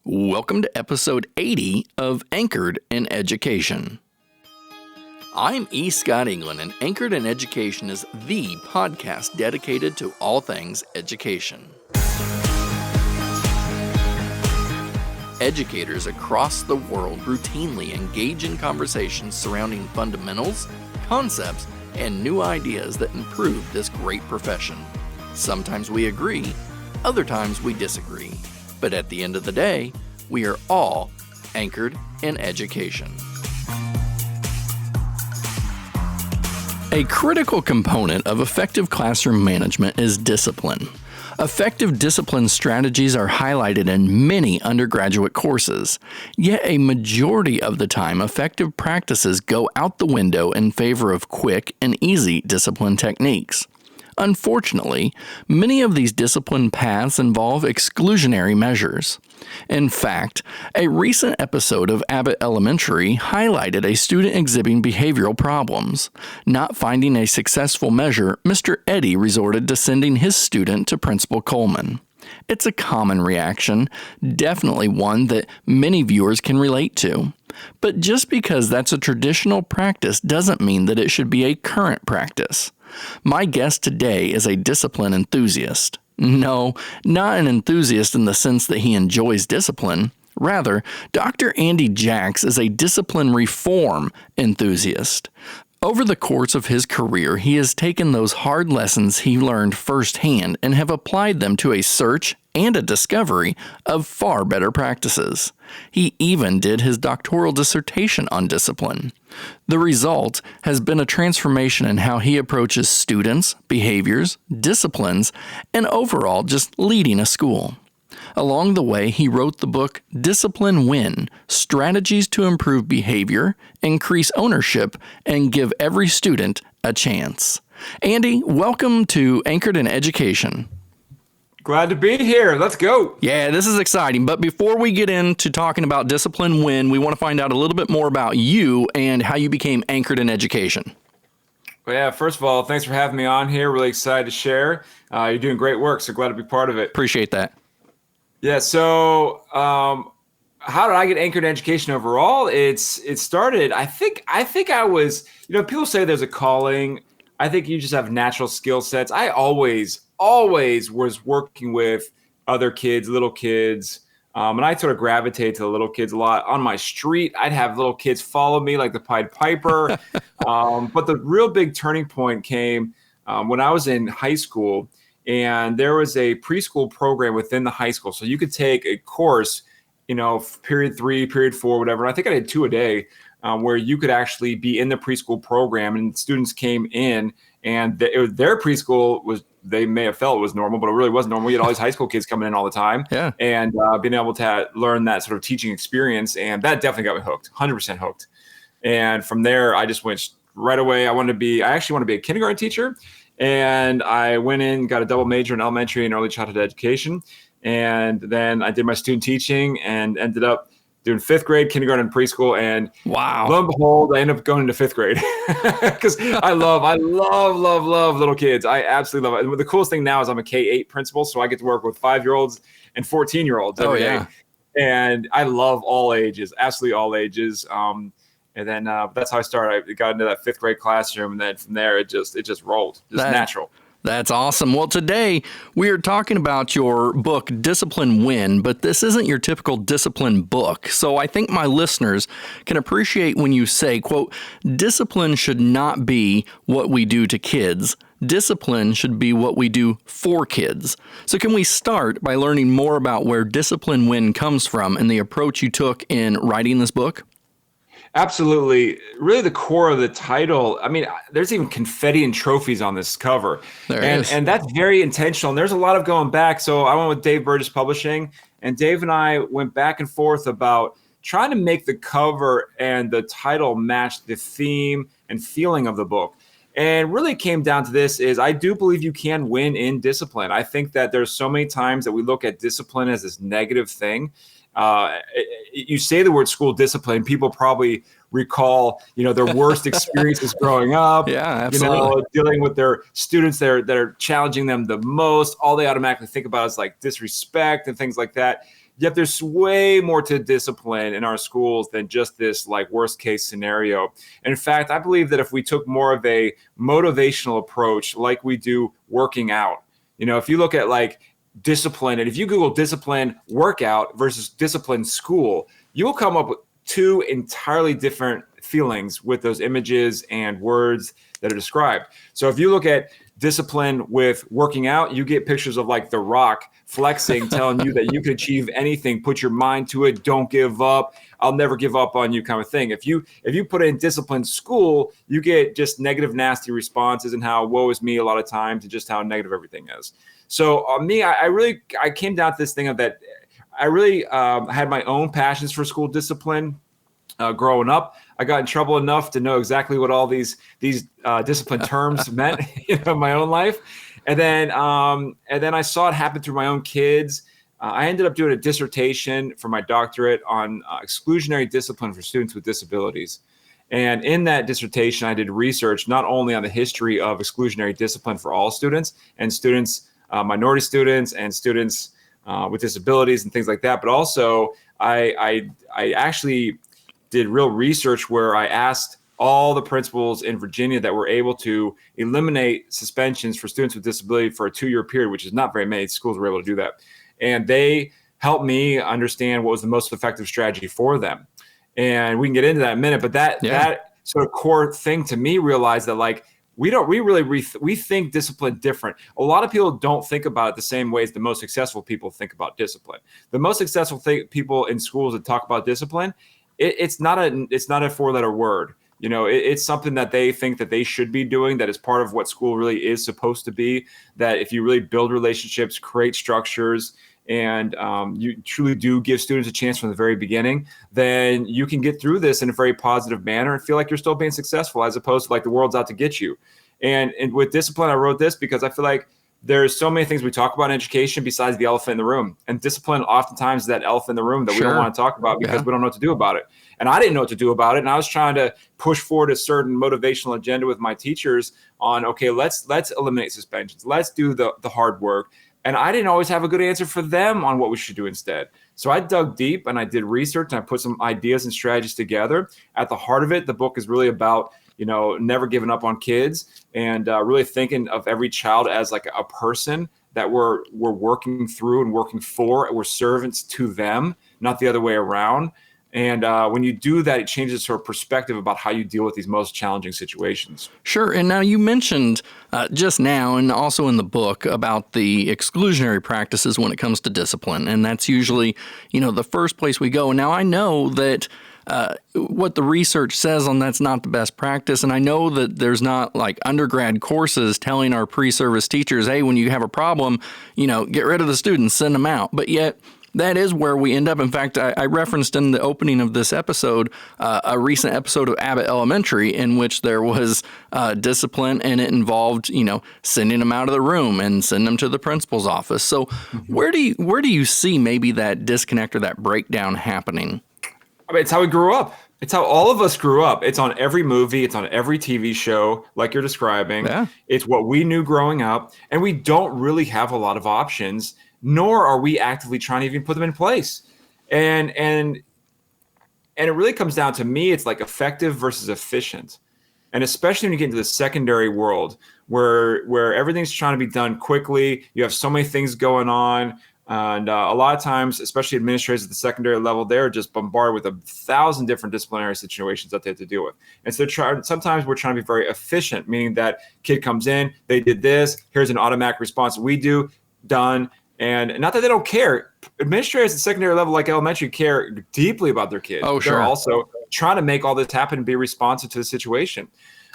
Welcome to episode 80 of Anchored in Education. I'm E. Scott England, and Anchored in Education is the podcast dedicated to all things education. Educators across the world routinely engage in conversations surrounding fundamentals, concepts, and new ideas that improve this great profession. Sometimes we agree, other times we disagree. But at the end of the day, we are all anchored in education. A critical component of effective classroom management is discipline. Effective discipline strategies are highlighted in many undergraduate courses, yet a majority of the time effective practices go out the window in favor of quick and easy discipline techniques. Unfortunately, many of these discipline paths involve exclusionary measures. In fact, a recent episode of Abbott Elementary highlighted a student exhibiting behavioral problems. Not finding a successful measure, Mr. Eddy resorted to sending his student to Principal Coleman. It's a common reaction, definitely one that many viewers can relate to. But just because that's a traditional practice doesn't mean that it should be a current practice. My guest today is a discipline enthusiast. No, not an enthusiast in the sense that he enjoys discipline. Rather, Dr. Andy Jacks is a discipline reform enthusiast. Over the course of his career, he has taken those hard lessons he learned firsthand and have applied them to a search and a discovery of far better practices. He even did his doctoral dissertation on discipline. The result has been a transformation in how he approaches students, behaviors, disciplines, and overall just leading a school. Along the way, he wrote the book Discipline Win: Strategies to Improve Behavior, Increase Ownership, and Give Every Student a Chance. Andy, welcome to Anchored in Education. Glad to be here. Let's go. Yeah, this is exciting. But before we get into talking about Discipline Win, we want to find out a little bit more about you and how you became anchored in education. Well, yeah, first of all, thanks for having me on here. Really excited to share. You're doing great work, so glad to be part of it. Appreciate that. Yeah, so how did I get anchored in education overall? It started, I think I was, people say there's a calling. I think you just have natural skill sets. I always was working with other kids, little kids, and I sort of gravitate to the little kids a lot. On my street, I'd have little kids follow me like the Pied Piper. But the real big turning point came when I was in high school, and there was a preschool program within the high school. So you could take a course, period 3, period 4, whatever. And I think I did 2 a day, where you could actually be in the preschool program, and students came in, and their preschool was, they may have felt it was normal, but it really wasn't normal. We had all these high school kids coming in all the time, and being able to learn that sort of teaching experience. And that definitely got me hooked, 100% hooked. And from there, I just went right away. I actually want to be a kindergarten teacher. And I went in, got a double major in elementary and early childhood education. And then I did my student teaching and ended up doing 5th grade, kindergarten, and preschool. And wow, lo and behold, I ended up going into 5th grade because I love little kids. I absolutely love it. And the coolest thing now is I'm a K-8 principal, so I get to work with 5-year-olds and 14-year-olds every day. And I love all ages, absolutely all ages. And then that's how I started. I got into that 5th grade classroom, and then from there it just rolled, natural. That's awesome. Well, today we are talking about your book, Discipline Win, but this isn't your typical discipline book. So I think my listeners can appreciate when you say, quote, discipline should not be what we do to kids. Discipline should be what we do for kids. So can we start by learning more about where Discipline Win comes from and the approach you took in writing this book? Absolutely. Really the core of the title. I mean, there's even confetti and trophies on this cover. And that's very intentional. And there's a lot of going back. So I went with Dave Burgess Publishing, and Dave and I went back and forth about trying to make the cover and the title match the theme and feeling of the book. And really came down to this is I do believe you can win in discipline. I think that there's so many times that we look at discipline as this negative thing. You say the word school discipline, people probably recall, their worst experiences growing up. Yeah, absolutely. Dealing with their students that are challenging them the most. All they automatically think about is like disrespect and things like that. Yet there's way more to discipline in our schools than just this like worst case scenario. And in fact, I believe that if we took more of a motivational approach like we do working out, if you look at like discipline, and if you Google discipline workout versus discipline school, you will come up with two entirely different feelings with those images and words that are described. So if you look at discipline with working out, you get pictures of like The Rock flexing, telling you that you can achieve anything, put your mind to it, don't give up, I'll never give up on you kind of thing. If you put in discipline school, you get just negative, nasty responses and how woe is me a lot of times and just how negative everything is. So me, I came down to this thing of that I really had my own passions for school discipline. Growing up, I got in trouble enough to know exactly what all these discipline terms meant in my own life, and then I saw it happen through my own kids. I ended up doing a dissertation for my doctorate on exclusionary discipline for students with disabilities, and in that dissertation, I did research not only on the history of exclusionary discipline for all students and students, minority students, and students with disabilities and things like that, but also I actually did real research where I asked all the principals in Virginia that were able to eliminate suspensions for students with disability for a 2-year period, which is not very many schools were able to do that. And they helped me understand what was the most effective strategy for them. And we can get into that in a minute, but that sort of core thing to me realized that like, we think discipline different. A lot of people don't think about it the same way as the most successful people think about discipline. The most successful people in schools that talk about discipline, it's not a 4-letter word. It's something that they think that they should be doing, that is part of what school really is supposed to be, that if you really build relationships, create structures, and you truly do give students a chance from the very beginning, then you can get through this in a very positive manner and feel like you're still being successful, as opposed to like the world's out to get you. And with discipline, I wrote this because I feel like there's so many things we talk about in education besides the elephant in the room. And discipline oftentimes is that elephant in the room that we don't want to talk about because we don't know what to do about it. And I didn't know what to do about it. And I was trying to push forward a certain motivational agenda with my teachers on, okay, let's eliminate suspensions. Let's do the hard work. And I didn't always have a good answer for them on what we should do instead. So I dug deep and I did research and I put some ideas and strategies together. At the heart of it, the book is really about never giving up on kids and really thinking of every child as like a person that we're working through and working for. We're servants to them, not the other way around. And when you do that, it changes sort of perspective about how you deal with these most challenging situations. Sure. And now you mentioned just now and also in the book about the exclusionary practices when it comes to discipline. And that's usually, the first place we go. Now, I know that what the research says on that's not the best practice. And I know that there's not like undergrad courses telling our pre-service teachers, hey, when you have a problem, get rid of the students, send them out. But yet that is where we end up. In fact, I referenced in the opening of this episode a recent episode of Abbott Elementary in which there was discipline and it involved, sending them out of the room and sending them to the principal's office. So where do you see maybe that disconnect or that breakdown happening? I mean, it's how we grew up. It's how all of us grew up. It's on every movie. It's on every TV show, like you're describing. Yeah. It's what we knew growing up. And we don't really have a lot of options, nor are we actively trying to even put them in place. And it really comes down to me, it's like effective versus efficient. And especially when you get into the secondary world where everything's trying to be done quickly, you have so many things going on. And a lot of times, especially administrators at the secondary level, they're just bombarded with 1,000 different disciplinary situations that they have to deal with. And so sometimes we're trying to be very efficient, meaning that kid comes in, they did this, here's an automatic response we do, done. And not that they don't care. Administrators at the secondary level, like elementary, care deeply about their kids. Oh, sure. They're also trying to make all this happen and be responsive to the situation.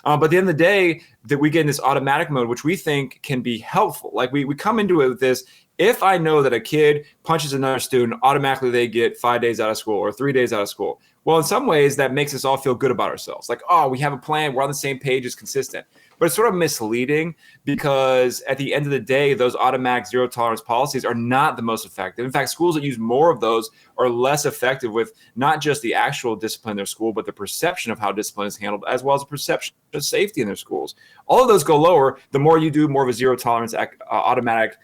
But at the end of the day, that we get in this automatic mode, which we think can be helpful. Like we come into it with this, if I know that a kid punches another student, automatically they get 5 days out of school or 3 days out of school. Well, in some ways, that makes us all feel good about ourselves. Like, oh, we have a plan. We're on the same page. It's consistent. But it's sort of misleading because at the end of the day, those automatic zero tolerance policies are not the most effective. In fact, schools that use more of those are less effective with not just the actual discipline in their school, but the perception of how discipline is handled, as well as the perception of safety in their schools. All of those go lower the more you do more of a zero tolerance automatic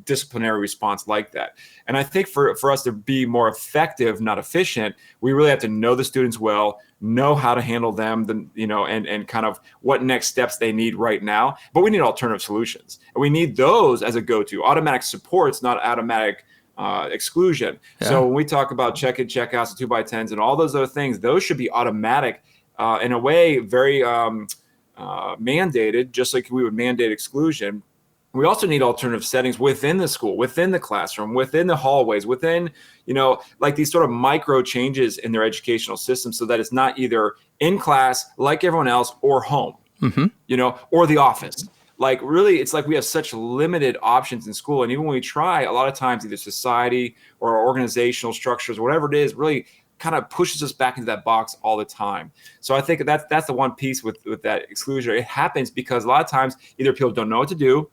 disciplinary response like that. And I think for us to be more effective, not efficient, we really have to know the students well, know how to handle them, and kind of what next steps they need right now. But we need alternative solutions. And we need those as a go-to. Automatic support's not automatic exclusion. Yeah. So when we talk about check-in, check-outs, 2x10s, and all those other things, those should be automatic, in a way, very mandated, just like we would mandate exclusion. We also need alternative settings within the school, within the classroom, within the hallways, within, like these sort of micro changes in their educational system, so that it's not either in class like everyone else or home, or the office. Like really, it's like we have such limited options in school. And even when we try, a lot of times either society or our organizational structures, whatever it is, really kind of pushes us back into that box all the time. So I think that's the one piece with that exclusionary. It happens because a lot of times either people don't know what to do,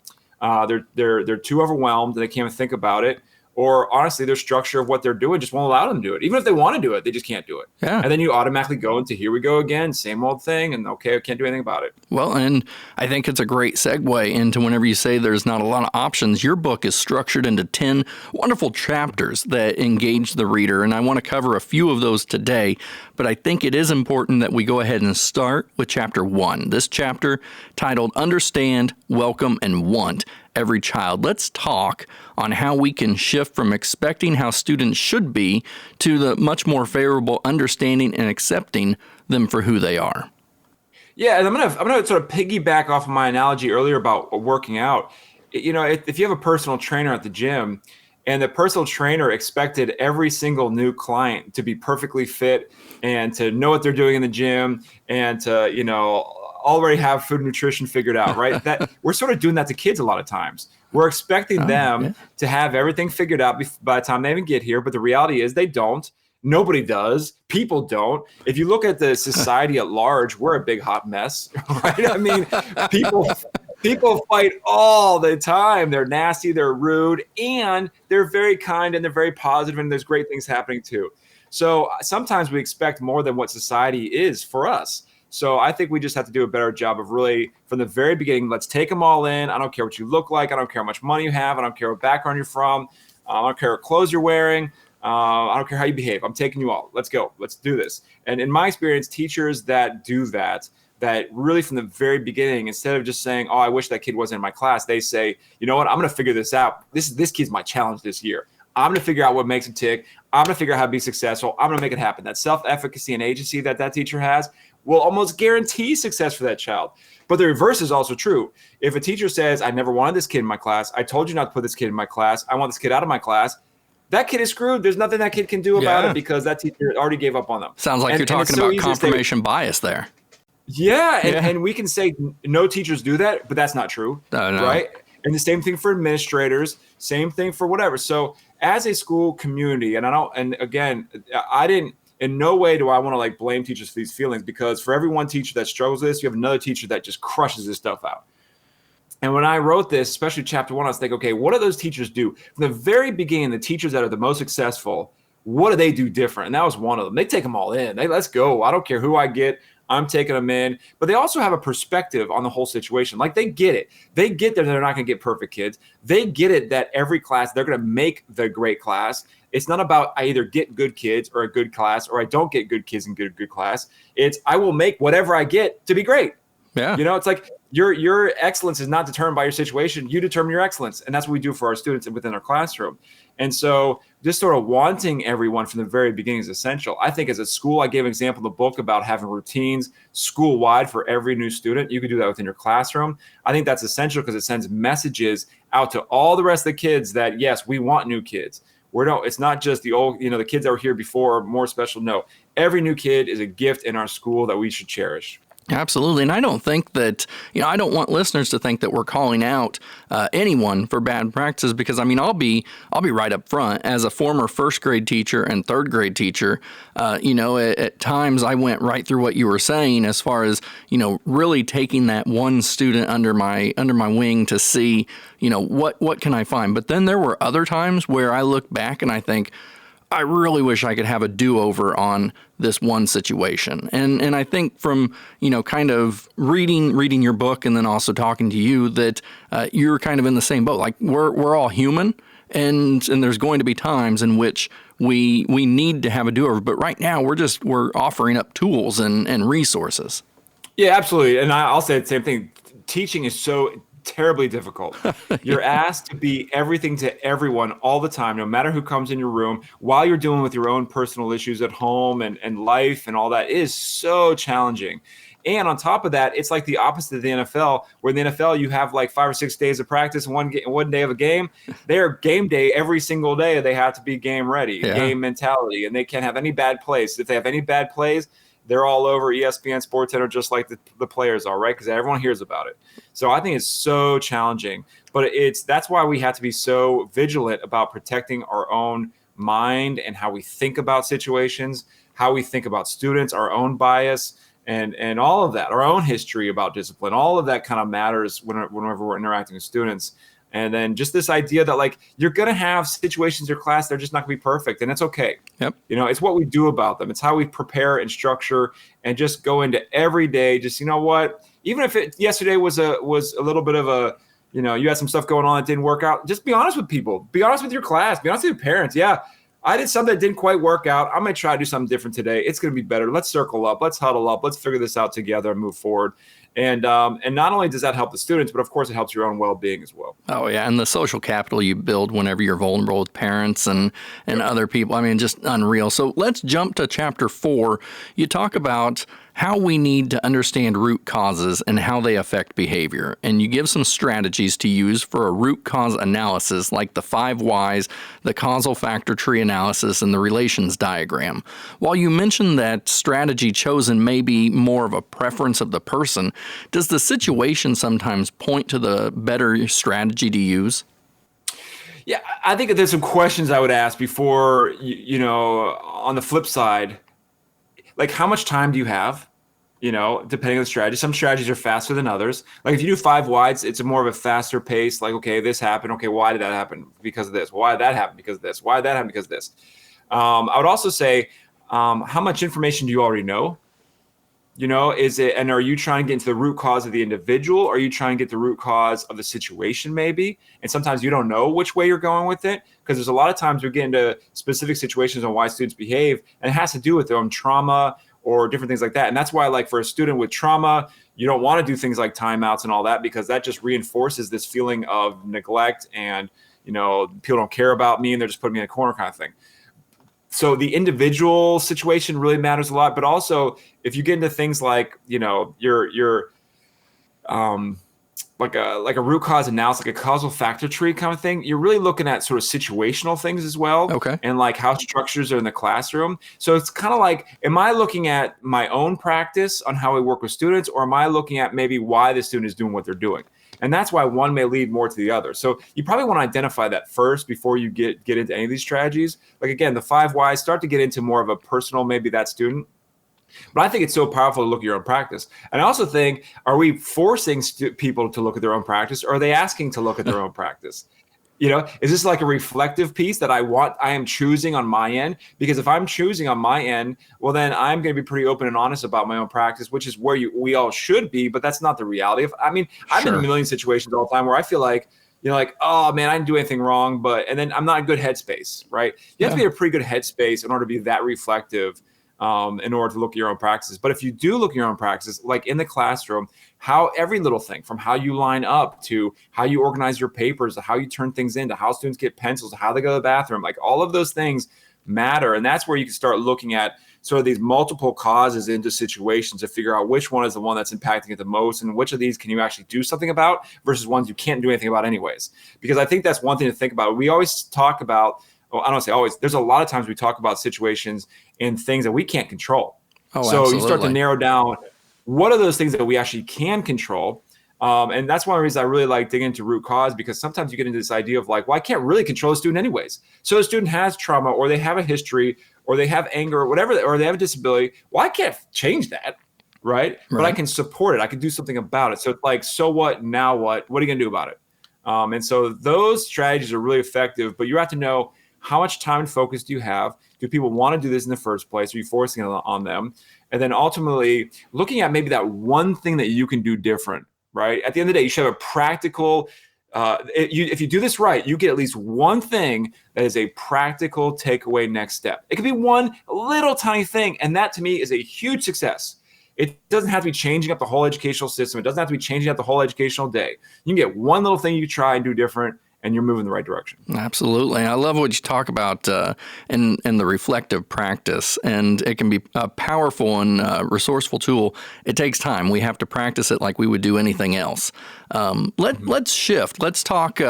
they're too overwhelmed and they can't even think about it, or honestly, their structure of what they're doing just won't allow them to do it. Even if they want to do it, they just can't do it. Yeah. And then you automatically go into here we go again, same old thing, and okay, I can't do anything about it. Well, and I think it's a great segue into whenever you say there's not a lot of options. Your book is structured into 10 wonderful chapters that engage the reader, and I want to cover a few of those today, but I think it is important that we go ahead and start with chapter 1. This chapter titled Understand, Welcome, and Want Every Child. Let's talk on how we can shift from expecting how students should be to the much more favorable understanding and accepting them for who they are. Yeah, and I'm gonna sort of piggyback off of my analogy earlier about working out. If you have a personal trainer at the gym, and the personal trainer expected every single new client to be perfectly fit and to know what they're doing in the gym and to already have food and nutrition figured out, right? That we're sort of doing that to kids a lot of times. We're expecting them to have everything figured out by the time they even get here, but the reality is they don't. Nobody does. People don't. If you look at the society at large, we're a big hot mess, right? I mean, people fight all the time. They're nasty, they're rude, and they're very kind and they're very positive, and there's great things happening too. So sometimes we expect more than what society is for us. So I think we just have to do a better job of really, from the very beginning, let's take them all in. I don't care what you look like. I don't care how much money you have. I don't care what background you're from. I don't care what clothes you're wearing. I don't care how you behave. I'm taking you all. Let's go. Let's do this. And in my experience, teachers that do that really from the very beginning, instead of just saying, oh, I wish that kid wasn't in my class, they say, you know what, I'm going to figure this out. This kid's my challenge this year. I'm going to figure out what makes him tick. I'm going to figure out how to be successful. I'm going to make it happen. That self-efficacy and agency that teacher has will almost guarantee success for that child. But the reverse is also true. If a teacher says, I never wanted this kid in my class, I told you not to put this kid in my class, I want this kid out of my class, that kid is screwed. There's nothing that kid can do about it because that teacher already gave up on them. Sounds like you're talking about confirmation bias there. Yeah, and we can say no teachers do that, but that's not true, right? And the same thing for administrators, same thing for whatever. So as a school community, I didn't, in no way do I want to blame teachers for these feelings, because for every one teacher that struggles with this, you have another teacher that just crushes this stuff out. And when I wrote this, especially chapter 1, I was thinking, okay, what do those teachers do? From the very beginning, the teachers that are the most successful, what do they do different? And that was one of them. They take them all in. Let's go. I don't care who I get. I'm taking them in. But they also have a perspective on the whole situation. They get it. They get that they're not going to get perfect kids. They get it that every class, they're going to make the great class. It's not about I either get good kids or a good class, or I don't get good kids in good class. It's I will make whatever I get to be great. Yeah. It's like your excellence is not determined by your situation. You determine your excellence. And that's what we do for our students within our classroom. And so just sort of wanting everyone from the very beginning is essential. I think as a school, I gave an example in the book about having routines school-wide for every new student. You could do that within your classroom. I think that's essential because it sends messages out to all the rest of the kids that, yes, we want new kids. It's not just the old, the kids that were here before are more special. No, every new kid is a gift in our school that we should cherish. Absolutely. And I don't think that, I don't want listeners to think that we're calling out anyone for bad practices, because, I'll be right up front. As a former first grade teacher and third grade teacher, at times I went right through what you were saying as far as, really taking that one student under my wing to see, what can I find? But then there were other times where I look back and I think, I really wish I could have a do-over on this one situation. And I think from, kind of reading your book and then also talking to you that you're kind of in the same boat. Like we're all human, and there's going to be times in which we need to have a do-over. But right now we're offering up tools and resources. Yeah, absolutely. And I'll say the same thing. Teaching is so terribly difficult. You're asked to be everything to everyone all the time, no matter who comes in your room, while you're dealing with your own personal issues at home and life and all that. It is so challenging. And on top of that, it's like the opposite of the NFL, where in the NFL you have like 5 or 6 days of practice, one day of a game. They're game day every single day. They have to be game ready, game mentality, and they can't have any bad plays. If they have any bad plays, they're all over ESPN SportsCenter just like the players are, right? Because everyone hears about it. So I think it's so challenging. But that's why we have to be so vigilant about protecting our own mind and how we think about situations, how we think about students, our own bias, and all of that, our own history about discipline. All of that kind of matters whenever we're interacting with students. And then just this idea that like you're going to have situations in your class that are just not going to be perfect, and it's okay. Yep. It's what we do about them. It's how we prepare and structure and just go into every day. Just, what, even if yesterday was a little bit of a, you had some stuff going on that didn't work out, just be honest with people. Be honest with your class. Be honest with your parents. Yeah, I did something that didn't quite work out. I'm going to try to do something different today. It's going to be better. Let's circle up. Let's huddle up. Let's figure this out together and move forward. And not only does that help the students, but of course it helps your own well-being as well. Oh yeah, and the social capital you build whenever you're vulnerable with parents and other people. I mean, just unreal. So let's jump to chapter 4. You talk about how we need to understand root causes and how they affect behavior. And you give some strategies to use for a root cause analysis, like the 5 whys, the causal factor tree analysis, and the relations diagram. While you mentioned that strategy chosen may be more of a preference of the person, does the situation sometimes point to the better strategy to use? Yeah, I think that there's some questions I would ask before, on the flip side, like how much time do you have? Depending on the strategy. Some strategies are faster than others. Like if you do 5 whys, it's a more of a faster pace. Like, okay, this happened. Okay, why did that happen? Because of this. Why did that happen? Because of this. Why did that happen? Because of this. I would also say, how much information do you already know? And are you trying to get into the root cause of the individual? Or are you trying to get the root cause of the situation maybe? And sometimes you don't know which way you're going with it, because there's a lot of times we get into specific situations on why students behave, and it has to do with their own trauma or different things like that. And that's why, like for a student with trauma, you don't want to do things like timeouts and all that, because that just reinforces this feeling of neglect and, people don't care about me and they're just putting me in a corner kind of thing. So the individual situation really matters a lot, but also if you get into things like, your like a root cause analysis, like a causal factor tree kind of thing, you're really looking at sort of situational things as well. Okay. And like how structures are in the classroom. So it's kind of like, am I looking at my own practice on how I work with students, or am I looking at maybe why the student is doing what they're doing? And that's why one may lead more to the other. So you probably want to identify that first before you get into any of these strategies. Like again, the 5 whys start to get into more of a personal, maybe that student. But I think it's so powerful to look at your own practice. And I also think, are we forcing people to look at their own practice, or are they asking to look at their own practice? Is this like a reflective piece that I am choosing on my end? Because if I'm choosing on my end, well, then I'm going to be pretty open and honest about my own practice, which is where we all should be, but that's not the reality. I've been in a million situations all the time where I feel like, oh man, I didn't do anything wrong, and then I'm not in a good headspace, right? You have to be in a pretty good headspace in order to be that reflective. In order to look at your own practices. But if you do look at your own practices, like in the classroom, how every little thing, from how you line up to how you organize your papers, to how you turn things in, to how students get pencils, to how they go to the bathroom, like all of those things matter. And that's where you can start looking at sort of these multiple causes into situations to figure out which one is the one that's impacting it the most, and which of these can you actually do something about versus ones you can't do anything about anyways. Because I think that's one thing to think about. We always talk about, I don't say always, there's a lot of times we talk about situations and things that we can't control. Oh, so absolutely. You start to narrow down what are those things that we actually can control. And that's one of the reasons I really like digging into root cause, because sometimes you get into this idea of like, well, I can't really control a student anyways. So a student has trauma, or they have a history, or they have anger, or whatever, or they have a disability. Well, I can't change that, right? But I can support it. I can do something about it. So it's like, so what? Now what? What are you going to do about it? And so those strategies are really effective, but you have to know how much time and focus do you have? Do people want to do this in the first place? Are you forcing it on them? And then ultimately looking at maybe that one thing that you can do different, right? At the end of the day, you should have a practical, if you do this right, you get at least one thing that is a practical takeaway next step. It could be one little tiny thing. And that to me is a huge success. It doesn't have to be changing up the whole educational system. It doesn't have to be changing up the whole educational day. You can get one little thing you try and do different, and you're moving in the right direction. Absolutely. I love what you talk about in the reflective practice, and it can be a powerful and resourceful tool. It takes time. We have to practice it like we would do anything else. Let's shift. Let's talk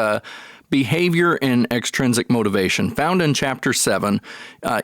behavior and extrinsic motivation. Found in Chapter 7,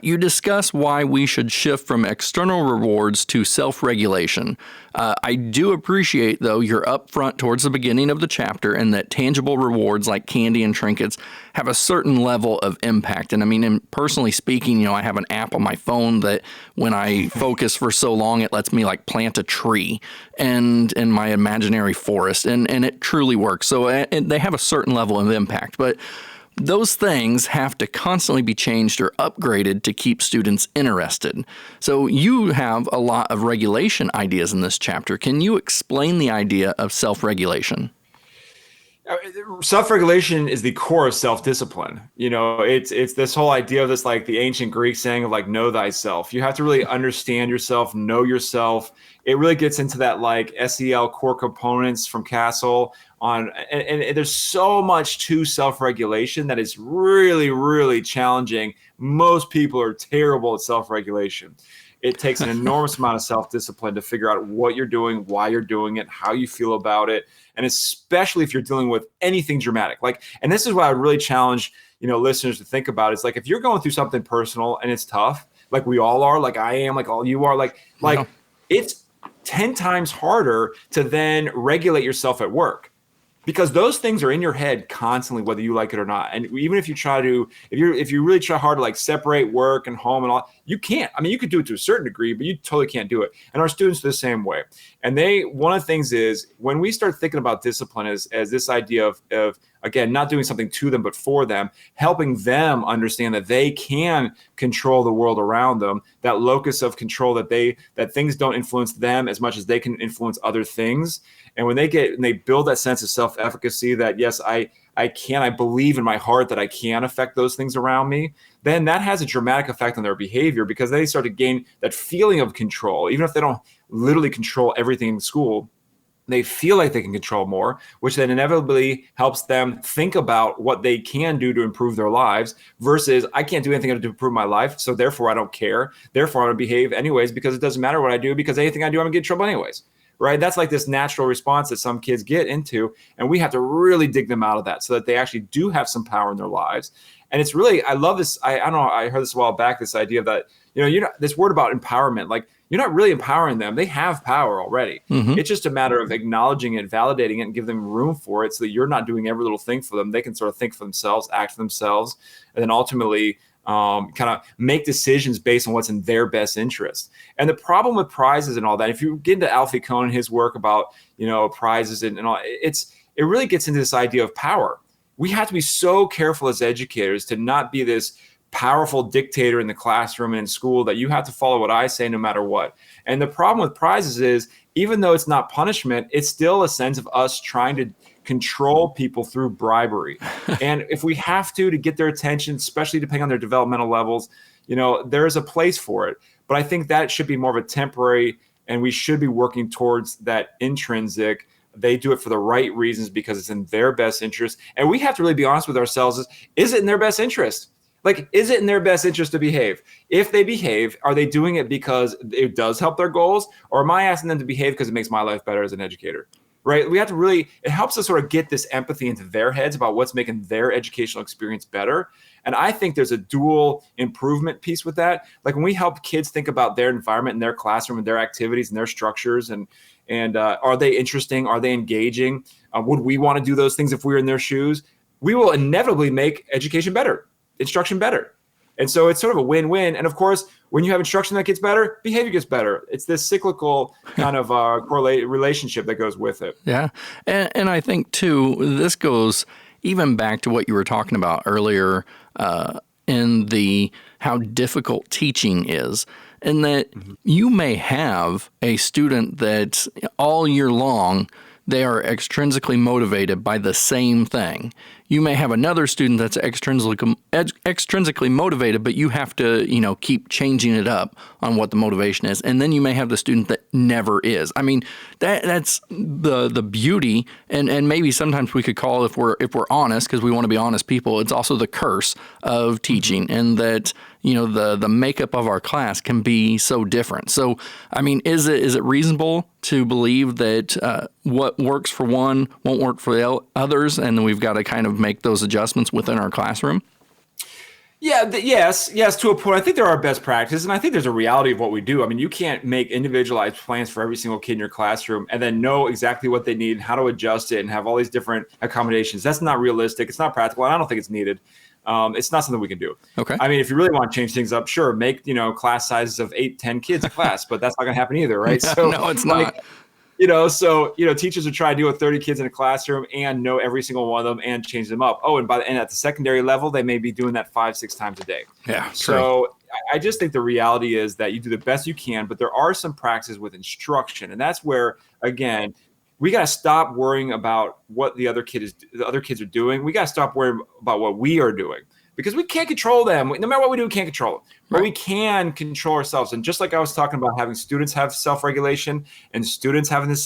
you discuss why we should shift from external rewards to self-regulation. I do appreciate, though, you're upfront towards the beginning of the chapter and that tangible rewards like candy and trinkets have a certain level of impact. And I mean, personally speaking, I have an app on my phone that when I focus for so long, it lets me like plant a tree and in my imaginary forest, and it truly works. So and they have a certain level of impact, but those things have to constantly be changed or upgraded to keep students interested. So you have a lot of regulation ideas in this chapter. Can you explain the idea of self-regulation? Self-regulation is the core of self-discipline. It's this whole idea of this, like the ancient Greek saying of like, know thyself. You have to really understand yourself, know yourself. It really gets into that like SEL core components from Castle on, and there's so much to self-regulation that is really, really challenging. Most people are terrible at self-regulation. It takes an enormous amount of self-discipline to figure out what you're doing, why you're doing it, how you feel about it. And especially if you're dealing with anything dramatic, and this is what I would really challenge, listeners to think about. It's like, if you're going through something personal and it's tough, like we all are, like I am, like all you are, it's 10 times harder to then regulate yourself at work. Because those things are in your head constantly, whether you like it or not. And even if you try to, if you really try hard to like separate work and home and all, you can't. I mean, you could do it to a certain degree, but you totally can't do it. And our students are the same way. And one of the things is when we start thinking about discipline as this idea of again, not doing something to them, but for them, helping them understand that they can control the world around them, that locus of control, that things don't influence them as much as they can influence other things. And when they build that sense of self-efficacy that, yes, I believe in my heart that I can affect those things around me, then that has a dramatic effect on their behavior because they start to gain that feeling of control. Even if they don't literally control everything in school, they feel like they can control more, which then inevitably helps them think about what they can do to improve their lives versus I can't do anything to improve my life, so therefore I don't care. Therefore, I'm going to behave anyways because it doesn't matter what I do because anything I do, I'm going to get in trouble anyways. Right? That's like this natural response that some kids get into, and we have to really dig them out of that so that they actually do have some power in their lives. And it's really, I love this. I don't know, I heard this a while back, this idea that, this word about empowerment, like you're not really empowering them. They have power already. Mm-hmm. It's just a matter of acknowledging it, validating it, and give them room for it so that you're not doing every little thing for them. They can sort of think for themselves, act for themselves, and then ultimately kind of make decisions based on what's in their best interest. And the problem with prizes and all that, if you get into Alfie Kohn and his work about, prizes and all, it really gets into this idea of power. We have to be so careful as educators to not be this powerful dictator in the classroom and in school that you have to follow what I say no matter what. And the problem with prizes is, even though it's not punishment, it's still a sense of us trying to control people through bribery. And if we have to get their attention, especially depending on their developmental levels, there is a place for it. But I think that should be more of a temporary, and we should be working towards that intrinsic. They do it for the right reasons because it's in their best interest. And we have to really be honest with ourselves. Is it in their best interest? Like, is it in their best interest to behave? If they behave, are they doing it because it does help their goals? Or am I asking them to behave because it makes my life better as an educator? Right? We have to really, it helps us sort of get this empathy into their heads about what's making their educational experience better. And I think there's a dual improvement piece with that. Like when we help kids think about their environment and their classroom and their activities and their structures and are they interesting? Are they engaging? Would we want to do those things if we were in their shoes? We will inevitably make education better, instruction better. And so it's sort of a win-win. And of course, when you have instruction that gets better, behavior gets better. It's this cyclical kind of relationship that goes with it. Yeah. And I think, too, this goes even back to what you were talking about earlier in the how difficult teaching is, and that you may have a student that all year long they are extrinsically motivated by the same thing. You may have another student that's extrinsically motivated, but you have to, keep changing it up on what the motivation is. And then you may have the student that never is. I mean, that's the beauty, and maybe sometimes we could call it, if we're honest, because we want to be honest people, it's also the curse of teaching, and that the makeup of our class can be so different. So, I mean, is it reasonable to believe that what works for one won't work for the others, and we've got to kind of make those adjustments within our classroom? Yeah, yes, to a point. I think there are best practices, and I think there's a reality of what we do. I mean, you can't make individualized plans for every single kid in your classroom and then know exactly what they need and how to adjust it and have all these different accommodations. That's not realistic. It's not practical, and I don't think it's needed. It's not something we can do. Okay. I mean, if you really want to change things up, sure, make class sizes of 8-10 kids a class, but that's not going to happen either, right? So no, it's not. Teachers would try to deal with 30 kids in a classroom and know every single one of them and change them up. Oh, and at the secondary level, they may be doing that 5-6 times a day. Yeah. So I just think the reality is that you do the best you can, but there are some practices with instruction, and that's where, again, we got to stop worrying about what the other kids are doing. We got to stop worrying about what we are doing, because we can't control them. No matter what we do, we can't control them. But we can control ourselves. And just like I was talking about having students have self-regulation and students having this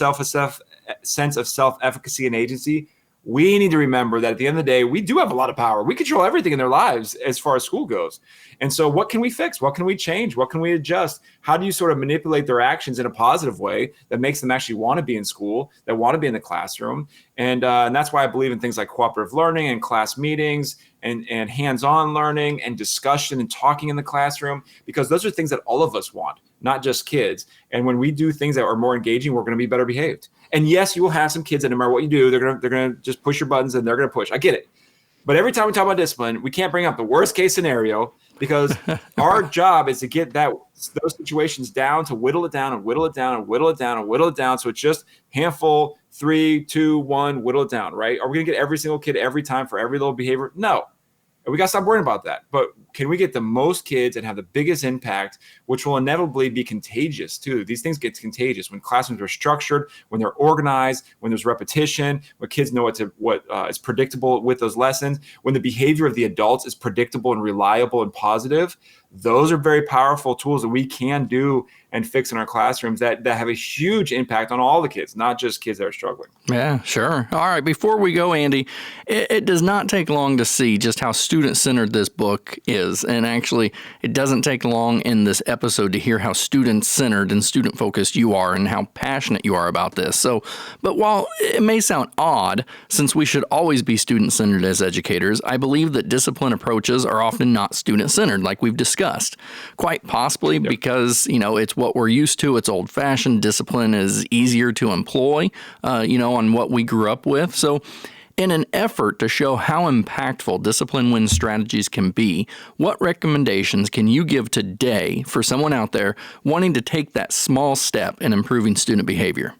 sense of self-efficacy and agency, we need to remember that at the end of the day, we do have a lot of power. We control everything in their lives as far as school goes. And so what can we fix? What can we change? What can we adjust? How do you sort of manipulate their actions in a positive way that makes them actually want to be in school, that want to be in the classroom? And that's why I believe in things like cooperative learning and class meetings and hands-on learning and discussion and talking in the classroom, because those are things that all of us want, not just kids. And when we do things that are more engaging, we're going to be better behaved. And yes, you will have some kids that no matter what you do, they're gonna just push your buttons and they're gonna push. I get it. But every time we talk about discipline, we can't bring up the worst case scenario, because our job is to get those situations down, to whittle it down and whittle it down and whittle it down and whittle it down. So it's just handful, 3, 2, 1, whittle it down, right? Are we gonna get every single kid every time for every little behavior? No. And we got to stop worrying about that. But can we get the most kids and have the biggest impact, which will inevitably be contagious too? These things get contagious when classrooms are structured, when they're organized, when there's repetition, when kids know what is predictable with those lessons, when the behavior of the adults is predictable and reliable and positive. Those are very powerful tools that we can do and fix in our classrooms that have a huge impact on all the kids, not just kids that are struggling. Yeah, sure. All right, before we go, Andy, it does not take long to see just how student-centered this book is. And actually, it doesn't take long in this episode to hear how student-centered and student-focused you are and how passionate you are about this. But while it may sound odd, since we should always be student-centered as educators, I believe that discipline approaches are often not student-centered, like we've discussed. Quite possibly because, it's what we're used to. It's old-fashioned. Discipline is easier to employ, on what we grew up with. So in an effort to show how impactful discipline win strategies can be, what recommendations can you give today for someone out there wanting to take that small step in improving student behavior?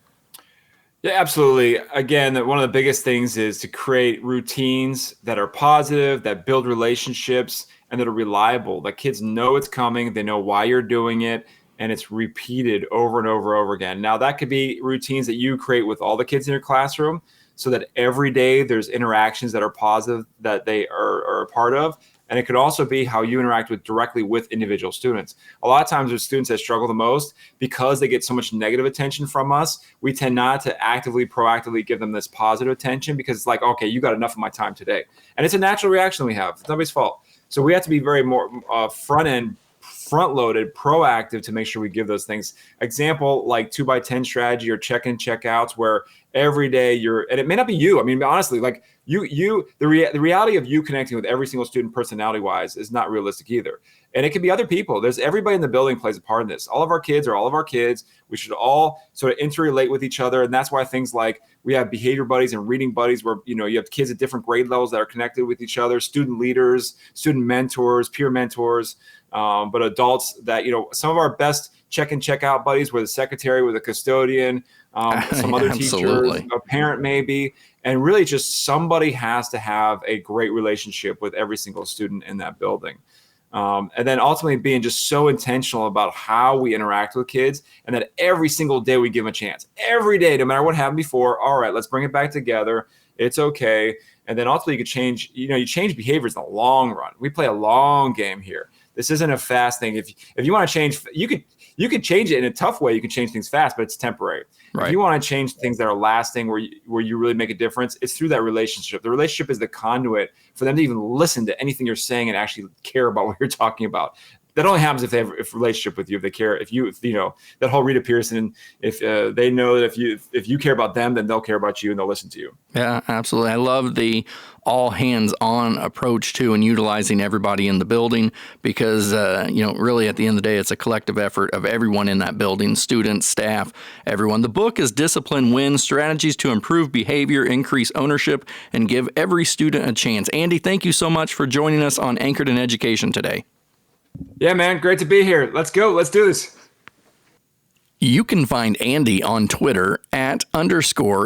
Yeah, absolutely. Again, one of the biggest things is to create routines that are positive, that build relationships, and that are reliable. That kids know it's coming, they know why you're doing it, and it's repeated over and over and over again. Now, that could be routines that you create with all the kids in your classroom, so that every day there's interactions that are positive that they are a part of. And it could also be how you interact directly with individual students. A lot of times there's students that struggle the most because they get so much negative attention from us. We tend not to proactively give them this positive attention, because it's like, okay, you got enough of my time today. And it's a natural reaction we have. It's nobody's fault. So we have to be very more front-loaded, proactive to make sure we give those things. Example, like 2x10 strategy or check-in, check-outs, where every day and it may not be you. I mean, honestly, like the reality of you connecting with every single student personality-wise is not realistic either. And it can be other people. There's everybody in the building plays a part in this. All of our kids are all of our kids. We should all sort of interrelate with each other. And that's why things like we have behavior buddies and reading buddies, where, you have kids at different grade levels that are connected with each other, student leaders, student mentors, peer mentors, but adults that, some of our best check-in, check-out buddies were the secretary, with a custodian, some other teachers, a parent maybe. And really just somebody has to have a great relationship with every single student in that building. And then ultimately being just so intentional about how we interact with kids, and that every single day we give them a chance. Every day, no matter what happened before, all right, let's bring it back together. It's okay. And then ultimately you could change, you change behaviors in the long run. We play a long game here. This isn't a fast thing. If you want to change, you could change it in a tough way. You can change things fast, but it's temporary. Right. If you want to change things that are lasting, where you really make a difference, it's through that relationship. The relationship is the conduit for them to even listen to anything you're saying and actually care about what you're talking about. That only happens if they have a relationship with you, if they care, if that whole Rita Pearson, if they know that if you care about them, then they'll care about you and they'll listen to you. Yeah, absolutely. I love the all hands on approach to and utilizing everybody in the building, because, really at the end of the day, it's a collective effort of everyone in that building, students, staff, everyone. The book is Discipline Wins: Strategies to Improve Behavior, Increase Ownership, and Give Every Student a Chance. Andy, thank you so much for joining us on Anchored in Education today. Yeah, man. Great to be here. Let's go. Let's do this. You can find Andy on Twitter @_AndyJax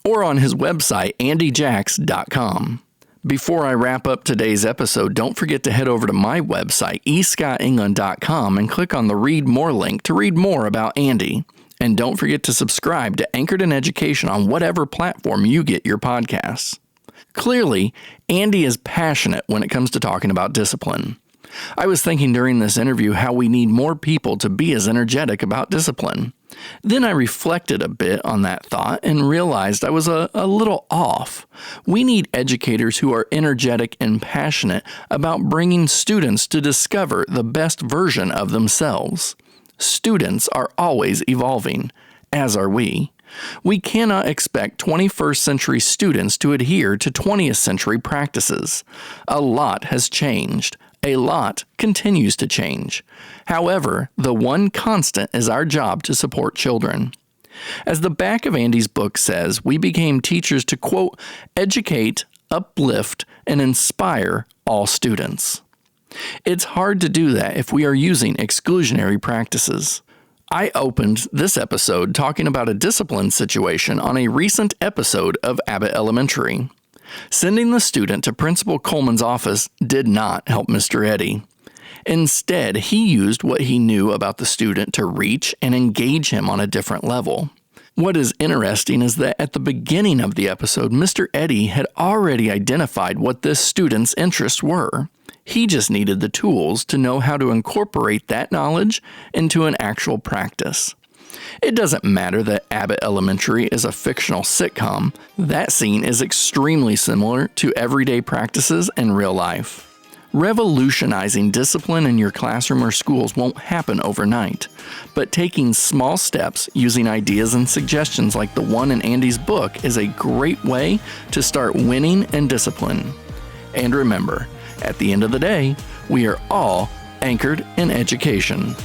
or on his website, andyjax.com. Before I wrap up today's episode, don't forget to head over to my website, escotengland.com, and click on the Read More link to read more about Andy. And don't forget to subscribe to Anchored in Education on whatever platform you get your podcasts. Clearly, Andy is passionate when it comes to talking about discipline. I was thinking during this interview how we need more people to be as energetic about discipline. Then I reflected a bit on that thought and realized I was a little off. We need educators who are energetic and passionate about bringing students to discover the best version of themselves. Students are always evolving, as are we. We cannot expect 21st century students to adhere to 20th century practices. A lot has changed. A lot continues to change. However, the one constant is our job to support children. As the back of Andy's book says, we became teachers to, quote, educate, uplift, and inspire all students. It's hard to do that if we are using exclusionary practices. I opened this episode talking about a discipline situation on a recent episode of Abbott Elementary. Sending the student to Principal Coleman's office did not help Mr. Eddy. Instead, he used what he knew about the student to reach and engage him on a different level. What is interesting is that at the beginning of the episode, Mr. Eddy had already identified what this student's interests were. He just needed the tools to know how to incorporate that knowledge into an actual practice. It doesn't matter that Abbott Elementary is a fictional sitcom. That scene is extremely similar to everyday practices in real life. Revolutionizing discipline in your classroom or schools won't happen overnight, but taking small steps using ideas and suggestions like the one in Andy's book is a great way to start winning in discipline. And remember, at the end of the day, we are all anchored in education.